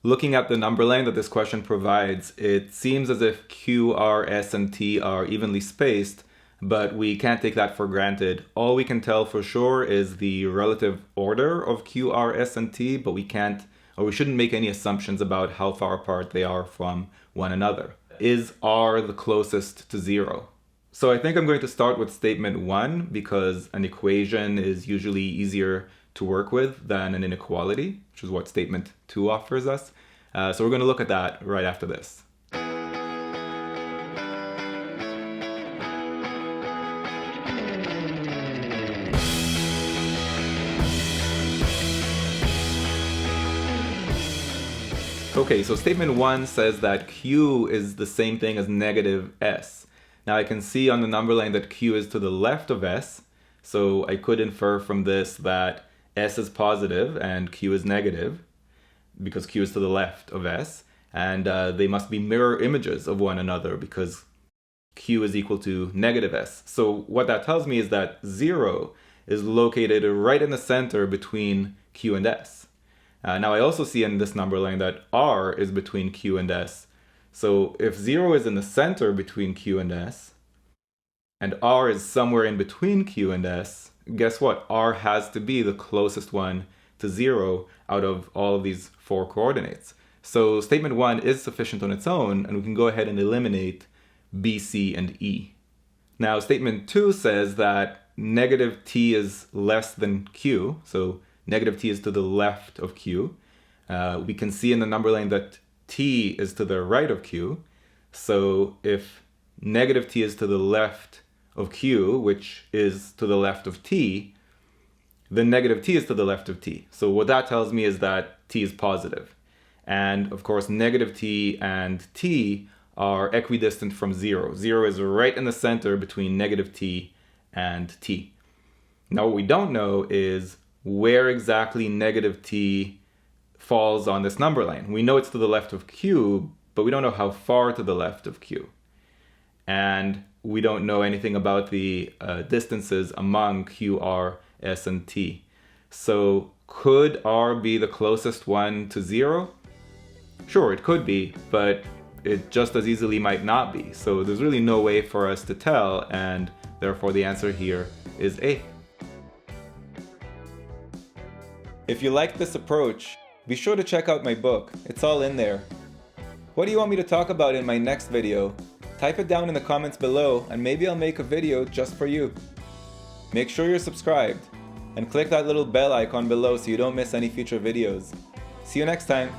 Looking at the number line that this question provides, it seems as if Q, R, S, and T are evenly spaced, but we can't take that for granted. All we can tell for sure is the relative order of Q, R, S, and T, but we shouldn't make any assumptions about how far apart they are from one another. Is R the closest to 0? So I think I'm going to start with statement 1 because an equation is usually easier to work with than an inequality, which is what statement 2 offers us. So we're going to look at that right after this. Okay, so statement 1 says that Q is the same thing as negative S. Now I can see on the number line that Q is to the left of S, so I could infer from this that S is positive and Q is negative, because Q is to the left of S, and they must be mirror images of one another because Q is equal to negative S. So what that tells me is that 0 is located right in the center between Q and S. Now I also see in this number line that R is between Q and S. So if 0 is in the center between Q and S, and R is somewhere in between Q and S, guess what? R has to be the closest one to 0 out of all of these 4 coordinates. So statement 1 is sufficient on its own, and we can go ahead and eliminate B, C, and E. Now statement 2 says that negative T is less than Q, so negative T is to the left of Q. We can see in the number line that T is to the right of Q. So if negative T is to the left of Q, which is to the left of T, then negative T is to the left of T. So what that tells me is that T is positive. And of course, negative T and T are equidistant from 0. 0 is right in the center between negative T and T. Now what we don't know is where exactly negative T falls on this number line. We know it's to the left of Q, but we don't know how far to the left of Q. And we don't know anything about the distances among Q, R, S, and T. So could R be the closest one to 0? Sure, it could be, but it just as easily might not be. So there's really no way for us to tell, and therefore the answer here is A. If you like this approach, be sure to check out my book. It's all in there. What do you want me to talk about in my next video? Type it down in the comments below and maybe I'll make a video just for you. Make sure you're subscribed and click that little bell icon below so you don't miss any future videos. See you next time.